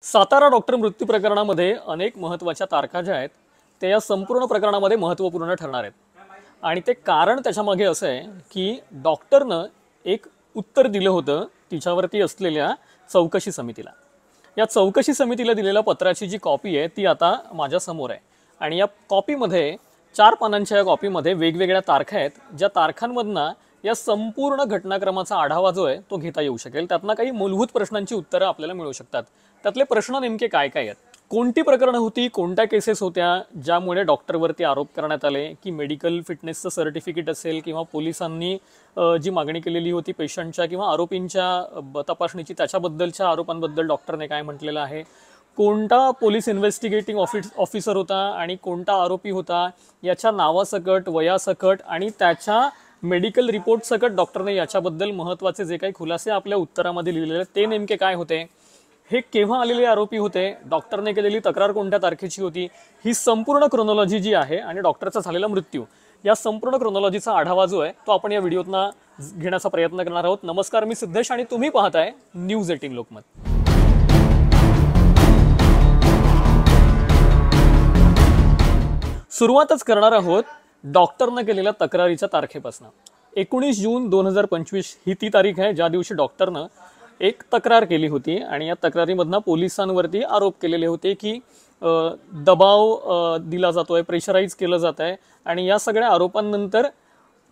Satara doctor मृत्यू प्रकरणामध्ये अनेक महत्त्वाच्या तारखा ज्या आहेत ते या संपूर्ण प्रकरणामध्ये महत्त्वपूर्ण ठरणार आहेत। आणि ते कारण त्याच्यामागे असं आहे की डॉक्टरनं एक उत्तर दिलं होतं तिच्यावरती असलेल्या चौकशी समितीला। या चौकशी समितीला दिलेल्या पत्राची जी कॉपी आहे ती आता माझ्या समोर आहे आणि या कॉपीमध्ये 4 पानांच्या या कॉपीमध्ये वेगवेगळ्या तारखा आहेत, ज्या तारखांमधनं या संपूर्ण घटनाक्रमाचा आढावा जो आहे तो घेता येऊ शकेल। त्यातनं काही मूलभूत प्रश्नांची उत्तरं आपल्याला मिळू शकतात। त्यातले प्रश्न नेमके काय काय आहेत, कोणती प्रकरणं होती, कोणत्या केसेस होत्या ज्यामुळे डॉक्टरवरती आरोप करण्यात आले, की मेडिकल फिटनेसचं सर्टिफिकेट असेल किंवा पोलिसांनी जी मागणी केलेली होती पेशंटच्या किंवा आरोपींच्या तपासणीची त्याच्याबद्दलच्या आरोपांबद्दल डॉक्टरने काय म्हटलेलं आहे, कोणता पोलीस इन्व्हेस्टिगेटिंग ऑफिसर होता आणि कोणता आरोपी होता याच्या नावासकट, वयासकट आणि त्याच्या मेडिकल रिपोर्ट सकट डॉक्टरने याच्याबद्दल महत्त्वाचे जे काही खुलासे आपल्या उत्तरामध्ये लिहिलेले ते नेमके काय होते, हे केव्हा आलेले आरोपी होते, डॉक्टरने केलेली तक्रार कोणत्या तारखेची होती, ही संपूर्ण क्रोनॉलॉजी जी आहे आणि डॉक्टरचा झालेला मृत्यू या संपूर्ण क्रोनॉलॉजीचा आढावा जो आहे तो आपण या व्हिडिओतनं घेण्याचा प्रयत्न करणार आहोत। नमस्कार, मी सिद्धेश आणि तुम्ही पाहताय न्यूज 18 लोकमत। सुरुवातच करणार आहोत डॉक्टरने केलेल्या तक्रारीच्या तारखेपासून। 19 जून 2025 ही ती तारीख आहे ज्या दिवशी डॉक्टरनं एक तक्रार केली होती आणि या तक्रारीमधनं पोलिसांवरती आरोप केलेले होते की दबाव दिला जातोय, प्रेशराईज केलं जात आहे आणि या सगळ्या आरोपांनंतर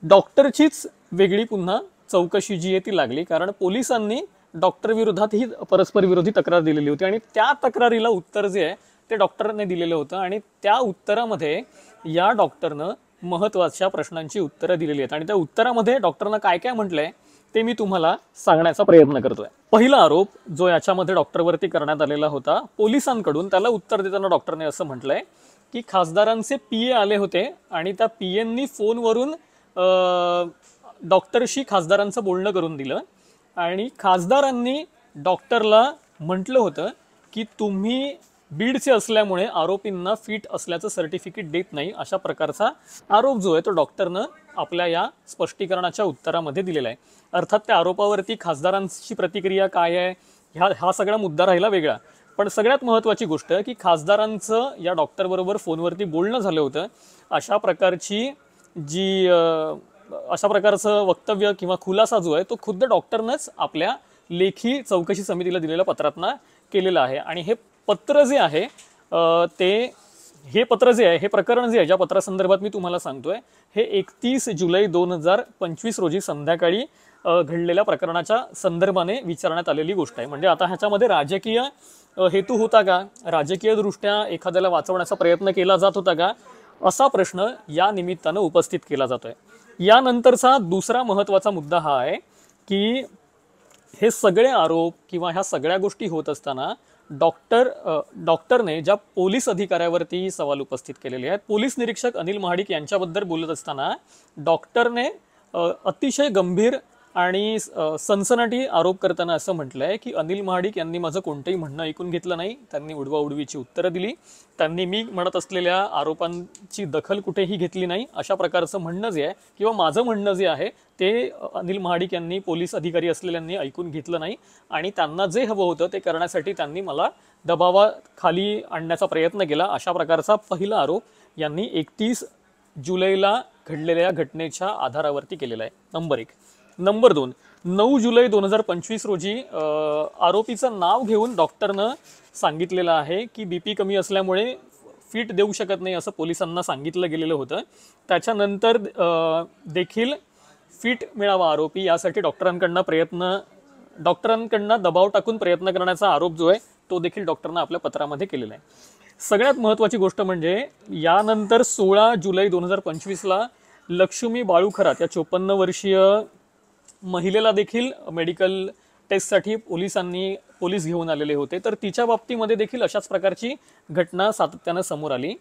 डॉक्टरचीच वेगळी पुन्हा चौकशी जी आहे ती लागली, कारण पोलिसांनी डॉक्टर विरोधात ही परस्पर विरोधी तक्रार दिलेली होती आणि त्या तक्रारीला उत्तर जे आहे ते डॉक्टरने दिलेलं होतं आणि त्या उत्तरामध्ये या डॉक्टरनं महत्त्वाच्या प्रश्नांची उत्तरं दिलेली आहेत आणि त्या उत्तरामध्ये डॉक्टरनं काय काय म्हटलंय ते मी तुम्हाला सांगण्याचा प्रयत्न करतोय। पहिला आरोप जो याच्यामध्ये डॉक्टरवरती करण्यात आलेला होता पोलिसांकडून, त्याला उत्तर देताना डॉक्टरने असं म्हटलंय की खासदारांचे पीए आले होते आणि त्या पीएंनी फोनवरून डॉक्टरशी खासदारांचं बोलणं करून दिलं आणि खासदारांनी डॉक्टरला म्हटलं होतं की तुम्ही बीडचे असल्यामुळे आरोपींना फिट असल्याचं सर्टिफिकेट देत नाही, अशा प्रकारचा आरोप जो आहे तो डॉक्टरनं आपल्या या स्पष्टीकरणाच्या उत्तरामध्ये दिलेला आहे। अर्थात त्या आरोपावरती खासदारांची प्रतिक्रिया काय आहे हा सगळा मुद्दा राहिला वेगळा, पण सगळ्यात महत्त्वाची गोष्ट की खासदारांचं या डॉक्टरबरोबर फोनवरती बोलणं झालं होतं। अशा प्रकारचं वक्तव्य किंवा खुलासा जो आहे तो खुद्द डॉक्टरनंच आपल्या लेखी चौकशी समितीला दिलेल्या पत्रातनं केलेलं आहे आणि हे पत्र जे आहे हे प्रकरण जे आहे ज्या पत्रासंदर्भात मी तुम्हाला सांगतोय हे 31 जुलै 2025 रोजी संध्याकाळी घडलेल्या प्रकरणाच्या संदर्भाने विचारण्यात आलेली गोष्ट आहे। म्हणजे आता ह्याच्यामध्ये राजकीय हेतू होता का, राजकीय दृष्ट्या एखाद्याला वाचवण्याचा प्रयत्न केला जात होता का, असा प्रश्न या निमित्तानं उपस्थित केला जातोय। यानंतरचा दुसरा महत्त्वाचा मुद्दा हा आहे की हे सगळे आरोप किंवा ह्या सगळ्या गोष्टी होत असताना डॉक्टरने ज्या पोलीस अधिकाऱ्यावरती सवाल उपस्थित केलेले आहेत, पोलीस निरीक्षक अनिल महाडिक यांच्याबद्दल बोलत असताना डॉक्टरने अतिशय गंभीर आणि सनसनाटी आरोप करताना असं म्हटलंय की अनिल महाडिक यांनी माझं कोणतंही म्हणणं ऐकून घेतलं नाही, त्यांनी उडवाउडवीची उत्तरं दिली, त्यांनी मी म्हणत असलेल्या आरोपांची दखल कुठेही घेतली नाही, अशा प्रकारचं म्हणणं जे आहे किंवा माझं म्हणणं जे आहे ते अनिल महाडिक यांनी पोलीस अधिकारी असलेल्यांनी ऐकून घेतलं नाही आणि त्यांना जे हवं होतं ते करण्यासाठी त्यांनी मला दबावाखाली आणण्याचा प्रयत्न केला, अशा प्रकारचा पहिला आरोप यांनी 31 जुलैला घडलेल्या घटनेच्या आधारावरती केलेला आहे। नंबर 1। नंबर 2, 9 जुलै 2025 रोजी आरोपीचं नाव घेऊन डॉक्टरनं सांगितलेलं आहे की बीपी कमी असल्यामुळे फिट देऊ शकत नाही असं पोलिसांना सांगितलं गेलेलं होतं। त्याच्यानंतर देखील फिट मिळावा आरोपी यासाठी डॉक्टरांकडनं दबाव टाकून प्रयत्न करण्याचा आरोप जो आहे तो देखील डॉक्टरनं आपल्या पत्रामध्ये केलेला आहे। सगळ्यात महत्त्वाची गोष्ट म्हणजे यानंतर 16 जुलै 2025ला लक्ष्मी बाळू खरात या 54 वर्षीय महिलेला देखील मेडिकल टेस्टसाठी पोलीस घेऊन आलेले होते, तर तिच्या बाबतीमध्ये देखील अशाच प्रकारची घटना सातत्यानं समोर आली।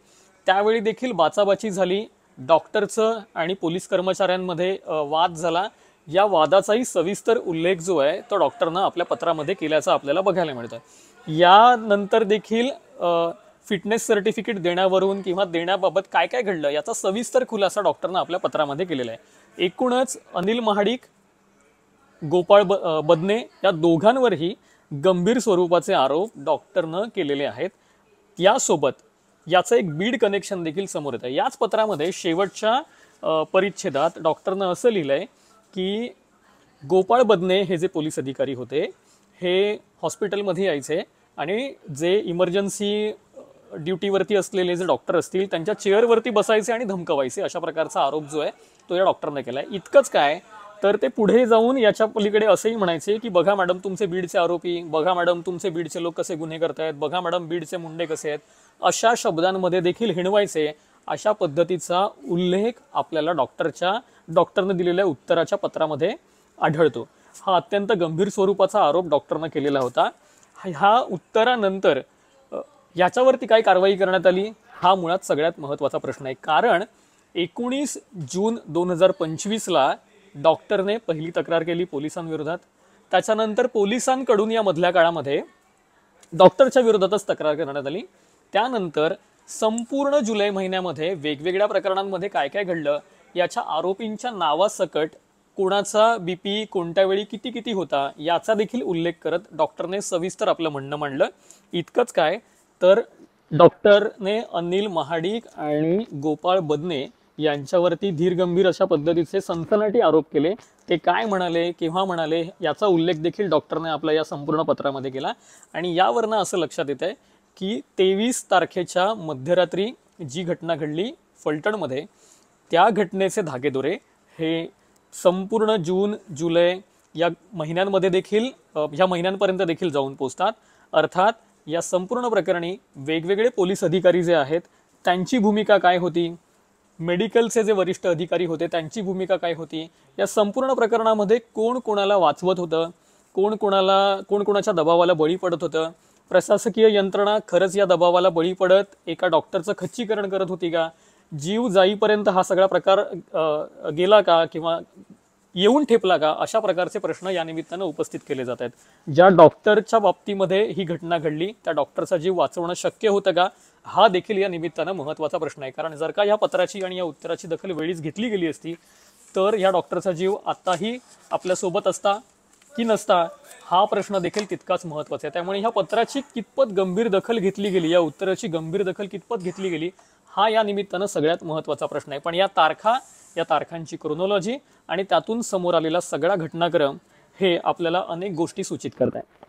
त्यावेळी देखील बाचाबाची झाली, डॉक्टरचं आणि पोलीस कर्मचाऱ्यांमध्ये वाद झाला। या वादाचाही सविस्तर उल्लेख जो आहे तो डॉक्टरनं आपल्या पत्रामध्ये केल्याचं आपल्याला बघायला मिळतं। यानंतर देखील फिटनेस सर्टिफिकेट देण्यावरून किंवा देण्याबाबत काय काय घडलं याचा सविस्तर खुलासा डॉक्टरनं आपल्या पत्रामध्ये केलेला आहे। एकूणच अनिल महाडिक, गोपाळ बदने या दोघांवरही गंभीर स्वरूपाचे आरोप डॉक्टरनं केलेले आहेत. यासोबत याचं एक बीड कनेक्शन देखील समोर येतं. याच पत्रामध्ये शेवटच्या परिच्छेदात डॉक्टरनं असं लिहिलंय की गोपाळ बदने हे जे पोलीस अधिकारी होते हे हॉस्पिटलमध्ये यायचे आणि जे इमर्जन्सी ड्युटीवरती असलेले जे डॉक्टर असतील त्यांच्या चेअरवरती बसायचे आणि धमकवायचे, अशा प्रकारचा आरोप जो आहे तो या डॉक्टरने केलाय. इतकंच काय तर ते पुढे जाऊन याच्या पलीकडे असंही म्हणायचे की बघा मॅडम तुमचे बीडचे आरोपी, बघा मॅडम तुमचे बीडचे लोक कसे गुन्हे करतायत, बघा मॅडम बीडचे मुंडे कसे आहेत, अशा शब्दांमध्ये देखील हिणवायचे. अशा पद्धतीचा उल्लेख आपल्याला डॉक्टरने दिलेल्या उत्तराच्या पत्रामध्ये आढळतो. हा अत्यंत गंभीर स्वरूपाचा आरोप डॉक्टरने केलेला होता. ह्या उत्तरानंतर याच्यावरती काय कारवाई करण्यात आली हा मुळात सगळ्यात महत्त्वाचा प्रश्न आहे. कारण 19 जून 2025ला डॉक्टरने पहिली तक्रार केली पोलिसांविरोधात. त्याच्यानंतर पोलिसांकडून या मधल्या काळामध्ये डॉक्टरच्या विरोधातच तक्रार करण्यात आली. त्यानंतर संपूर्ण जुलै महिन्यामध्ये वेगवेगळ्या प्रकरणांमध्ये काय काय घडलं याच्या आरोपींच्या नावासकट कोणाचा बीपी कोणत्या वेळी किती किती होता याचा देखील उल्लेख करत डॉक्टरने सविस्तर आपलं म्हणणं मांडलं. इतकंच काय तर डॉक्टरने अनिल महाडिक आणि गोपाळ बदने यांच्यावरती धीरगंभीर अशा पद्धतीचे सनसनाटी आरोप केले. ते काय म्हणाले, केव्हा म्हणाले याचा उल्लेख देखील डॉक्टरने आपल्या या संपूर्ण पत्रामध्ये केला. आणि यावरनं असं लक्षात येत आहे की 23 तारखेच्या मध्यरात्री जी घटना घडली फलटणमध्ये त्या घटनेचे धागेदोरे हे संपूर्ण जून जुलै या महिन्यांमध्ये देखील या महिन्यांपर्यंत देखील जाऊन पोहोचतात. अर्थात या संपूर्ण प्रकरणी वेगवेगळे पोलीस अधिकारी जे आहेत त्यांची भूमिका काय होती, मेडिकलचे जे वरिष्ठ अधिकारी होते त्यांची भूमिका काय होती, या संपूर्ण प्रकरणामध्ये कोण कोणाला वाचवत होतं, कोण कोणाच्या दबावाला बळी पडत होतं, प्रशासकीय यंत्रणा खरंच या दबावाला बळी पडत एका डॉक्टरचं खच्चीकरण करत होती का, जीव जाईपर्यंत हा सगळा प्रकार गेला का किंवा येऊन ठेपला का, अशा प्रकारचे प्रश्न या निमित्तानं उपस्थित केले जात आहेत. ज्या डॉक्टरच्या बाबतीमध्ये ही घटना घडली त्या डॉक्टरचा जीव वाचवणं शक्य होतं का हा देखील या निमित्तानं महत्त्वाचा प्रश्न आहे. कारण जर का या पत्राची आणि या उत्तराची दखल वेळीच घेतली गेली असती तर या डॉक्टरचा जीव आताही आपल्यासोबत असता की नसता हा प्रश्न देखील तितकाच महत्त्वाचा आहे. त्यामुळे ह्या पत्राची कितपत गंभीर दखल घेतली गेली, या उत्तराची गंभीर दखल कितपत घेतली गेली हा या निमित्तानं सगळ्यात महत्त्वाचा प्रश्न आहे. पण या तारखांची क्रोनॉलॉजी आणि त्यातून समोर आलेला सगळा घटनाक्रम हे आपल्याला अनेक गोष्टी सूचित करत आहे.